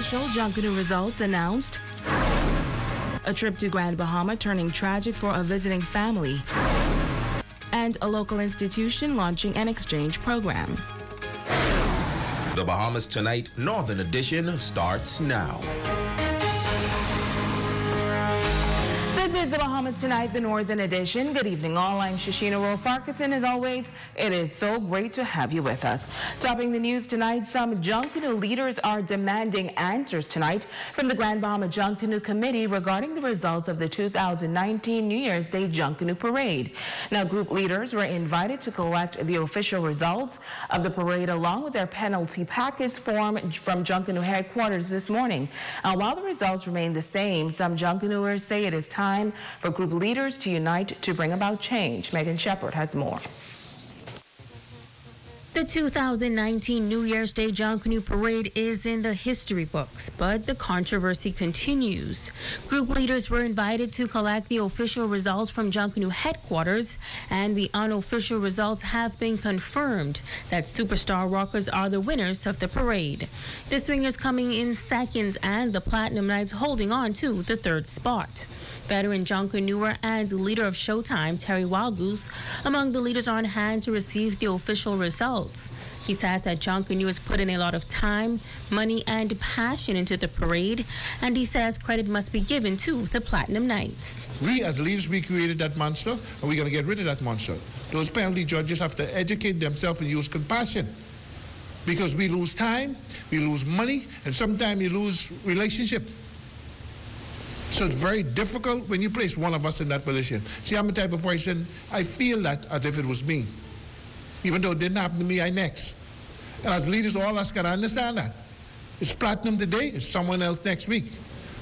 Official Junkanoo results announced. A trip to Grand Bahama turning tragic for a visiting family. And a local institution launching an exchange program. The Bahamas Tonight Northern Edition starts now. This is the Bahamas Tonight, the Northern Edition. Good evening, all. I'm Shashina Rowe-Farquharson. As always, it is so great to have you with us. Topping the news tonight, some Junkanoo leaders are demanding answers tonight from the Grand Bahama Junkanoo Committee regarding the results of the 2019 New Year's Day Junkanoo Parade. Now, group leaders were invited to collect the official results of the parade along with their penalty package form from Junkanoo headquarters this morning. While the results remain the same, some Junkanooers say it is time for group leaders to unite to bring about change. Megan Shepard has more. The 2019 New Year's Day Junkanoo Parade is in the history books, but the controversy continues. Group leaders were invited to collect the official results from Junkanoo headquarters, and the unofficial results have been confirmed that Superstar Rockers are the winners of the parade. The Swingers coming in second and the Platinum Knights holding on to the third spot. Veteran Junkanooer and leader of Showtime, Terry Wildgoose, among the leaders on hand to receive the official results. He says that Junkanoo has put in a lot of time, money, and passion into the parade, and he says credit must be given to the Platinum Knights. We as leaders, we created that monster, and we're going to get rid of that monster. Those penalty judges have to educate themselves and use compassion, because we lose time, we lose money, and sometimes you lose relationship. So it's very difficult when you place one of us in that position. See, I'm the type of person, I feel that as if it was me. Even though it didn't happen to me, I next. And as leaders, all of us got to understand that. It's Platinum today, it's someone else next week.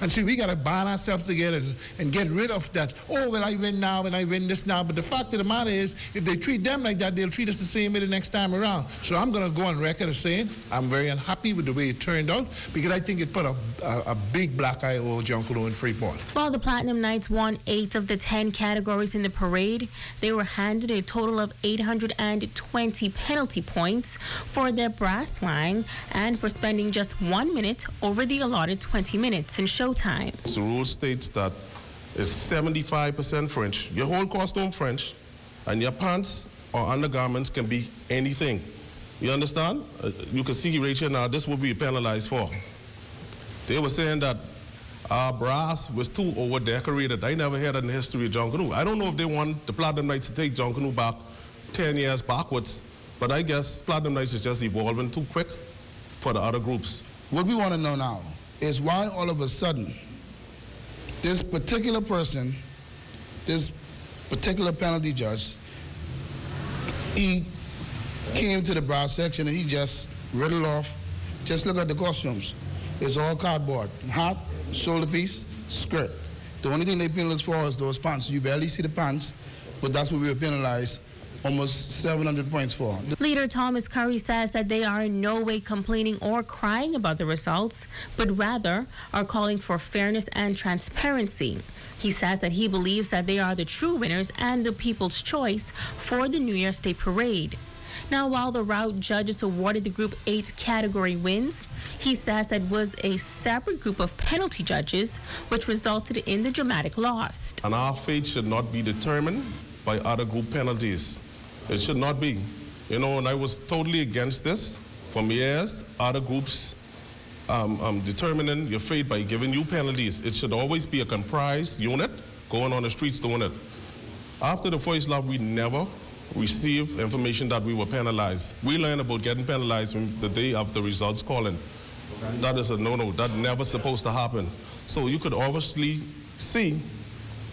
And see, we got to band ourselves together and get rid of that, oh, well, I win now and I win this now. But the fact of the matter is, if they treat them like that, they'll treat us the same way the next time around. So I'm going to go on record as saying I'm very unhappy with the way it turned out, because I think it put a big black eye over Junkanoo in Freeport. While the Platinum Knights won 8 of the 10 categories in the parade, they were handed a total of 820 penalty points for their brass line and for spending just 1 minute over the allotted 20 minutes in show time. The rule states that it's 75% French. Your whole costume French, and your pants or undergarments can be anything. You understand? You can see right here now, this will be penalized for. They were saying that our brass was too over-decorated. I never heard that in the history of Junkanoo. I don't know if they want the Platinum Knights to take Junkanoo back 10 years backwards, but I guess Platinum Knights is just evolving too quick for the other groups. What we want to know now is why all of a sudden this particular person, this particular penalty judge, he came to the brass section and he just riddled off. Just look at the costumes. It's all cardboard. Hat, shoulder piece, skirt. The only thing they penalized for is those pants. You barely see the pants, but that's what we were penalized almost 700 points for. Leader Thomas Curry says that they are in no way complaining or crying about the results, but rather are calling for fairness and transparency. He says that he believes that they are the true winners and the people's choice for the New Year's Day Parade. Now, while the route judges awarded the Group 8 category wins, he says that was a separate group of penalty judges, which resulted in the dramatic loss. And our fate should not be determined by other group penalties. It should not be. You know, and I was totally against this. For years, other groups determining your fate by giving you penalties. It should always be a comprised unit going on the streets doing it. After the first lap, we never received information that we were penalized. We learned about getting penalized the day of the results calling. That is a no-no. That never supposed to happen. So you could obviously see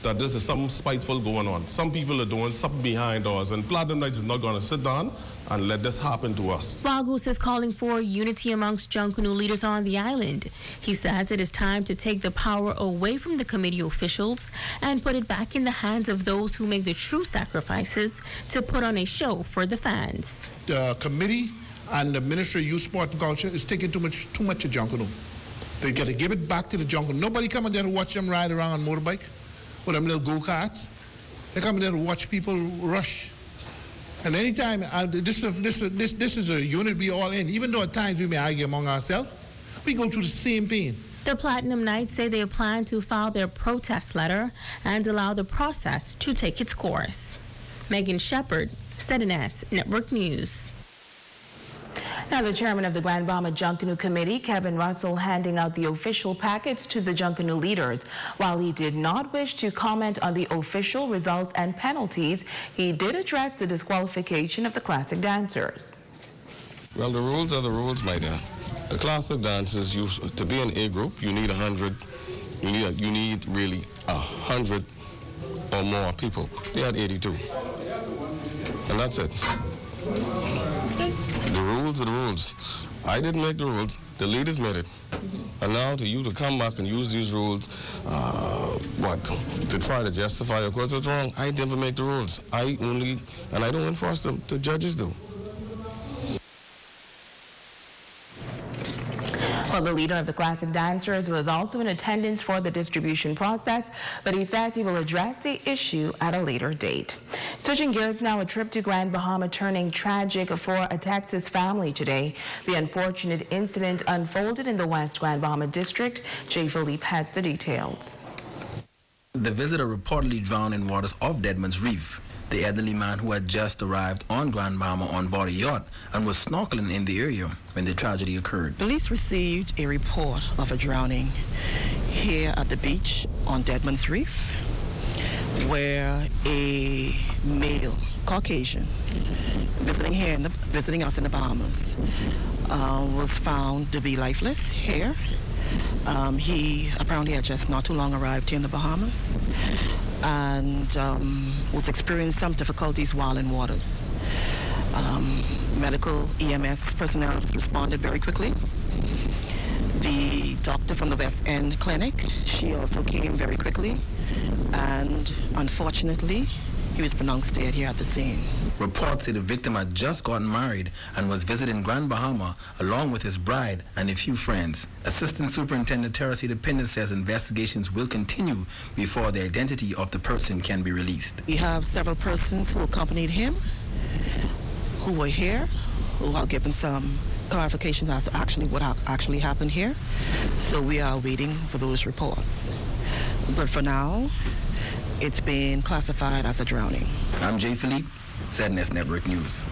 that this is something spiteful going on. Some people are doing something behind doors, and Platinum Knights is not going to sit down and let this happen to us. Wildgoose is calling for unity amongst Junkanoo leaders on the island. He says it is time to take the power away from the committee officials and put it back in the hands of those who make the true sacrifices to put on a show for the fans. The committee and the Ministry of Youth, Sport and Culture is taking too much of Junkanoo. They got to give it back to the Junkanoo. Nobody coming there to watch them ride around on motorbike with them little go-karts. They come there to watch people rush. And anytime, this is a unit we all in, even though at times we may argue among ourselves, We go through the same pain. The Platinum Knights say they plan to file their protest letter and allow the process to take its course. Megan Shepard, ZNS Network News. Now, the chairman of the Grand Bahama Junkanoo Committee, Kevin Russell, handing out the official packets to the Junkanoo leaders. While he did not wish to comment on the official results and penalties, he did address the disqualification of the classic dancers. Well, the rules are the rules, my dear. The classic dancers, to be an A group, you need 100. You need really 100 or more people. They had 82, and that's it. The rules are the rules. I didn't make the rules. The leaders made it. And now to you to come back and use these rules, to try to justify, of course, it's wrong. I didn't make the rules. I don't enforce them. The judges do. Well, the leader of the classic dancers was also in attendance for the distribution process, but he says he will address the issue at a later date. Switching gears now, a trip to Grand Bahama turning tragic for a Texas family today. The unfortunate incident unfolded in the West Grand Bahama district. Jay Philippe has the details. The visitor reportedly drowned in waters off Deadman's Reef. The elderly man who had just arrived on Grand Bahama on board a yacht and was snorkeling in the area when the tragedy occurred. Police received a report of a drowning here at the beach on Deadman's Reef, where a male Caucasian visiting us in the Bahamas was found to be lifeless here. He apparently had just not too long arrived here in the Bahamas and was experiencing some difficulties while in waters. Medical EMS personnel responded very quickly. The doctor from the West End Clinic, she also came very quickly, and unfortunately, he was pronounced dead here at the scene. Reports say the victim had just gotten married and was visiting Grand Bahama along with his bride and a few friends. Assistant Superintendent Teresa Dependent says investigations will continue before the identity of the person can be released. We have several persons who accompanied him, who were here, who are given some clarifications as to what actually happened here. So we are waiting for those reports. But for now, it's been classified as a drowning. I'm Jay Philippe, ZNS Network News.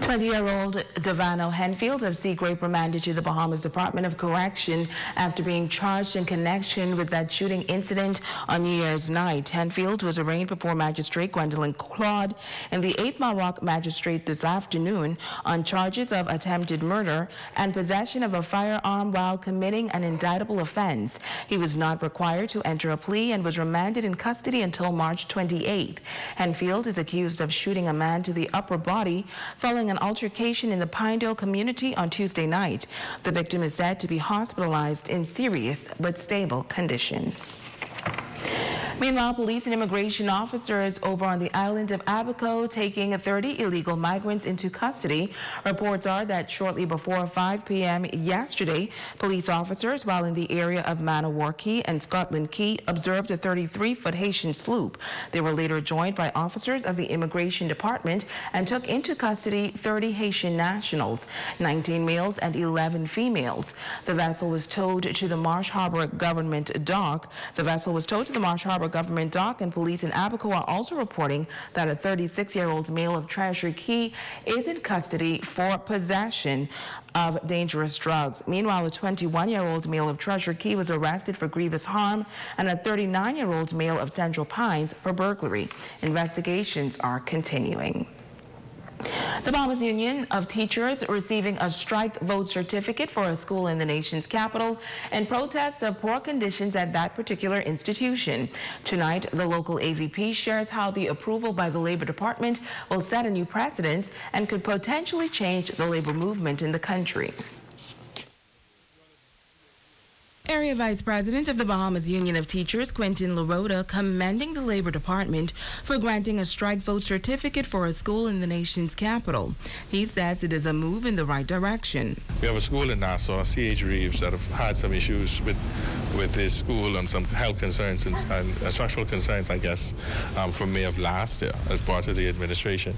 20-year-old Devano Henfield of Seagrape remanded to the Bahamas Department of Correction after being charged in connection with that shooting incident on New Year's night. Henfield was arraigned before Magistrate Gwendolyn Claude and the 8th Mile Rock Magistrate this afternoon on charges of attempted murder and possession of a firearm while committing an indictable offense. He was not required to enter a plea and was remanded in custody until March 28th. Henfield is accused of shooting a man to the upper body following an altercation in the Pinedale community on Tuesday night. The victim is said to be hospitalized in serious but stable condition. Meanwhile, police and immigration officers over on the island of Abaco taking 30 illegal migrants into custody. Reports are that shortly before 5 p.m. yesterday, police officers, while in the area of Manowar Key and Scotland Key, observed a 33-foot Haitian sloop. They were later joined by officers of the Immigration Department and took into custody 30 Haitian nationals, 19 males and 11 females. The vessel was towed to the Marsh Harbor Government Dock. And police in Abaco are also reporting that a 36-year-old male of Treasury Key is in custody for possession of dangerous drugs. Meanwhile, a 21-year-old male of Treasure Key was arrested for grievous harm and a 39-year-old male of Central Pines for burglary. Investigations are continuing. The Bahamas Union of Teachers receiving a strike vote certificate for a school in the nation's capital in protest of poor conditions at that particular institution. Tonight, the local AVP shares how the approval by the Labor Department will set a new precedent and could potentially change the labor movement in the country. Area Vice President of the Bahamas Union of Teachers, Quentin LaRota, commending the Labor Department for granting a strike vote certificate for a school in the nation's capital. He says it is a move in the right direction. We have a school in Nassau, C.H. Reeves, that have had some issues with this school and some health concerns and structural concerns, I guess, from May of last year, as brought to the administration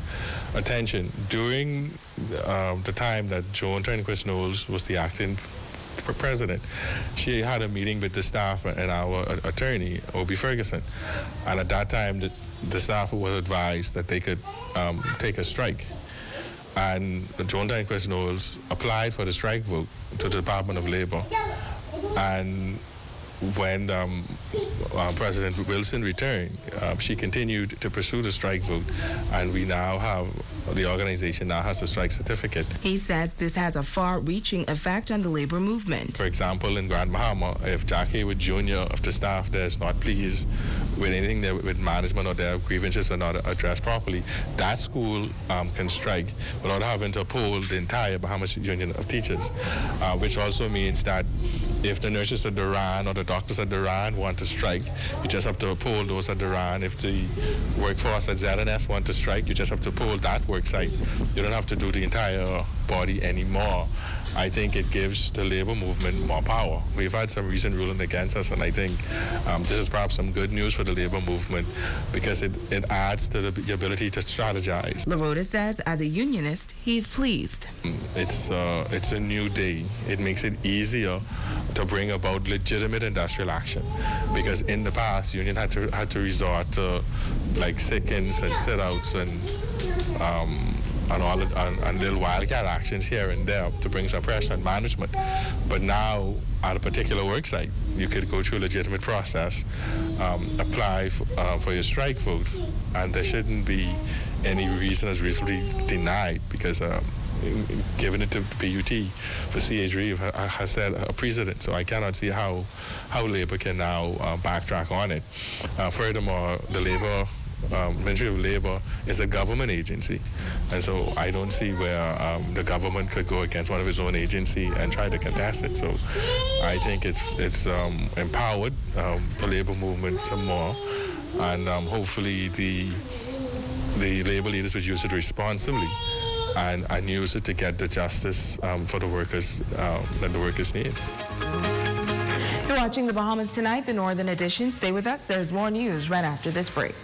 attention. During the time that Joan Turnquist Knowles was the acting president, she had a meeting with the staff and our attorney, O.B. Ferguson. And at that time, the staff was advised that they could take a strike. And Joan Turnquist Knowles applied for the strike vote to the Department of Labor. And when President Wilson returned, she continued to pursue the strike vote, and we now have, the organization now has a strike certificate. He says this has a far-reaching effect on the labor movement. For example, in Grand Bahama, if Jack Haywood Jr. of the staff there is not pleased with anything with management or their grievances are not addressed properly, that school can strike without having to poll the entire Bahamas Union of Teachers, which also means that if the nurses at Duran or the doctors at Duran want to strike, you just have to poll those at Duran. If the workforce at ZNS want to strike, you just have to poll that work site. You don't have to do the entire body anymore. I think it gives the labor movement more power. We've had some recent ruling against us, and I think this is perhaps some good news for the labor movement because it adds to the ability to strategize. LaRota says as a unionist, he's pleased. It's a new day. It makes it easier to bring about legitimate industrial action, because in the past, union had to resort to like sit-ins and sit-outs and little wildcat actions here and there to bring some pressure on management. But now, at a particular work site, you could go through a legitimate process, apply for your strike vote, and there shouldn't be any reason as reasonably denied, because giving it to PUT for C.H. Reeves has set a precedent, so I cannot see how labor can now backtrack on it. Furthermore, the Ministry of Labor is a government agency, and so I don't see where the government could go against one of its own agency and try to contest it. So I think it's empowered the labor movement some more, and hopefully the labor leaders would use it responsibly and use it to get the justice for the workers that the workers need. You're watching the Bahamas Tonight, the Northern Edition. Stay with us. There's more news right after this break.